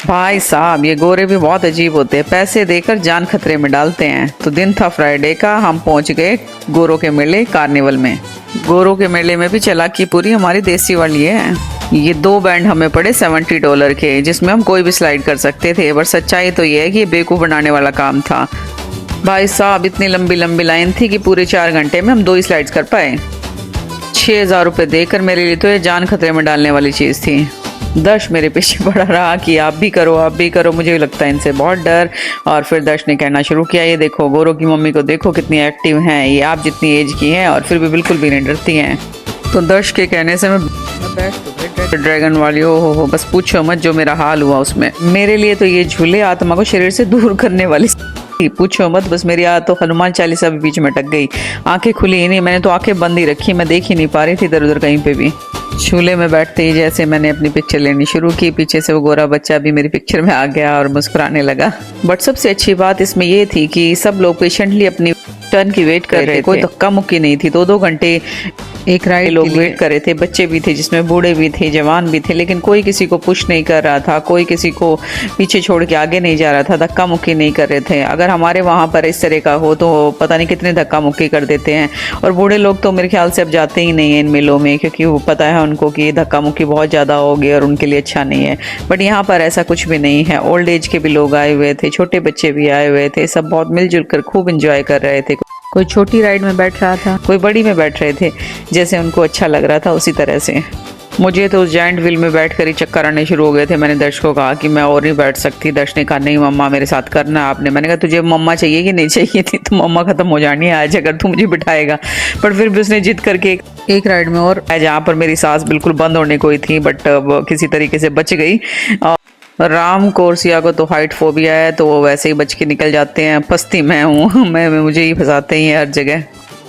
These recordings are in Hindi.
भाई साहब ये गोरे भी बहुत अजीब होते हैं, पैसे देकर जान खतरे में डालते हैं। तो दिन था फ्राइडे का, हम पहुंच गए गोरों के मेले कार्निवल में। गोरों के मेले में भी चालाकी पूरी हमारी देसी वाली है। ये 2 बैंड हमें पड़े $70 के, जिसमें हम कोई भी स्लाइड कर सकते थे। पर सच्चाई तो ये है कि ये बेवकूफ़ बनाने वाला काम था। भाई साहब इतनी लंबी लंबी लाइन थी कि पूरे 4 घंटे में हम 2 ही स्लाइड्स कर पाए। 6000 रुपये देकर मेरे लिए तो ये जान खतरे में डालने वाली चीज़ थी। दर्श मेरे पीछे पड़ा रहा कि आप भी करो, आप भी करो। मुझे भी लगता है इनसे बहुत डर। और फिर दर्श ने कहना शुरू किया, ये देखो गोरों की मम्मी को देखो कितनी एक्टिव हैं, ये आप जितनी एज की हैं और फिर भी बिल्कुल भी नहीं डरती हैं। तो दर्श के कहने से मैं ड्रैगन वाली हो बस पूछो मत जो मेरा हाल हुआ उसमें। मेरे लिए तो ये झूले आत्मा को शरीर से दूर करने वाली पूछो मत। बस मेरी तो हनुमान चालीसा भी बीच में अटक गई। आंखें खुली ही नहीं, मैंने तो आंखें बंद ही रखी, मैं देख ही नहीं पा रही थी इधर उधर कहीं पे भी। झूले में बैठते ही जैसे मैंने अपनी पिक्चर लेनी शुरू की, पीछे से वो गोरा बच्चा भी मेरी पिक्चर में आ गया और मुस्कुराने लगा। बट सबसे अच्छी बात इसमें ये थी कि सब लोग पेशेंटली अपनी टर्न की वेट कर रहे थे। कोई धक्का मुक्की नहीं थी। 2-2 घंटे एक राइड लोग वेट कर रहे थे। बच्चे भी थे, जिसमें बूढ़े भी थे, जवान भी थे, लेकिन कोई किसी को पुश नहीं कर रहा था, कोई किसी को पीछे छोड़ के आगे नहीं जा रहा था, धक्का मुक्की नहीं कर रहे थे। अगर हमारे वहाँ पर इस तरह का हो तो पता नहीं कितने धक्का मुक्की कर देते हैं। और बूढ़े लोग तो मेरे ख्याल से अब जाते ही नहीं हैं इन मेलों में, क्योंकि वो पता है उनको कि धक्का मुक्की बहुत ज़्यादा होगी और उनके लिए अच्छा नहीं है। बट यहाँ पर ऐसा कुछ भी नहीं है। ओल्ड एज के भी लोग आए हुए थे, छोटे बच्चे भी आए हुए थे, सब बहुत मिलजुल कर खूब इंजॉय कर रहे थे। कोई छोटी राइड में बैठ रहा था, कोई बड़ी में बैठ रहे थे, जैसे उनको अच्छा लग रहा था उसी तरह से। मुझे तो उस जाइंट व्हील में बैठ कर ही चक्कर आने शुरू हो गए थे। मैंने दर्श को कहा कि मैं और नहीं बैठ सकती। दर्श ने कहा नहीं मम्मा मेरे साथ करना आपने। मैंने कहा तुझे मम्मा चाहिए कि नहीं चाहिए थी, तो मम्मा खत्म हो जानी है आज अगर तू मुझे बिठाएगा। पर फिर भी उसने जिद करके एक राइड में और, जहाँ पर मेरी सांस बिल्कुल बंद होने को ही थी, बट किसी तरीके से बच गई। राम कोर्सिया को तो हाइट फोबिया है, तो वो वैसे ही बच के निकल जाते हैं। फंसती मैं हूँ, मैं मुझे ही फंसाते ही हैं हर जगह।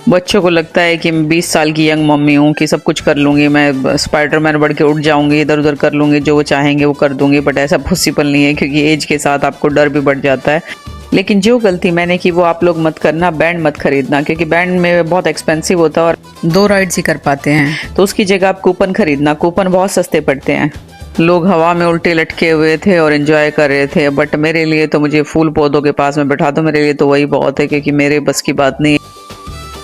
बच्चों को लगता है कि मैं 20 साल की यंग मम्मी हूँ, कि सब कुछ कर लूँगी, मैं स्पाइडरमैन बढ़ के उठ जाऊँगी, इधर उधर कर लूँगी, जो वो चाहेंगे वो कर दूँगी। बट ऐसा पॉसिबल नहीं है, क्योंकि एज के साथ आपको डर भी बढ़ जाता है। लेकिन जो गलती मैंने की वो आप लोग मत करना, बैंड मत खरीदना, क्योंकि बैंड में बहुत एक्सपेंसिव होता है और 2 राइड्स ही कर पाते हैं। तो उसकी जगह आप कूपन खरीदना, कूपन बहुत सस्ते पड़ते हैं। लोग हवा में उल्टे लटके हुए थे और एंजॉय कर रहे थे। बट मेरे लिए तो, मुझे फूल पौधों के पास में बैठा दो, मेरे लिए तो वही बहुत है, क्योंकि मेरे बस की बात नहीं है।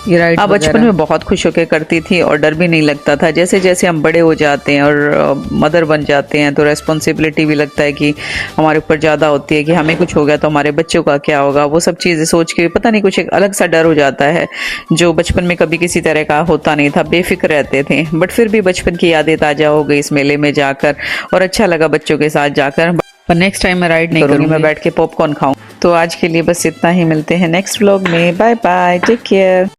हाँ, बचपन में बहुत खुश होकर करती थी और डर भी नहीं लगता था। जैसे जैसे हम बड़े हो जाते हैं और मदर बन जाते हैं तो रेस्पॉन्सिबिलिटी भी लगता है कि हमारे ऊपर ज़्यादा होती है, कि हमें कुछ हो गया तो हमारे बच्चों का क्या होगा। वो सब चीज़ें सोच के पता नहीं कुछ एक अलग सा डर हो जाता है, जो बचपन में कभी किसी तरह का होता नहीं था, बेफिक्र रहते थे। बट फिर भी बचपन की यादें ताज़ा हो गई इस मेले में जाकर, और अच्छा लगा बच्चों के साथ जाकर। पर नेक्स्ट टाइम मैं राइड नहीं करूँगी, मैं बैठ के पॉपकॉर्न खाऊँ। तो आज के लिए बस इतना ही, मिलते हैं नेक्स्ट व्लॉग में। Bye bye, take care.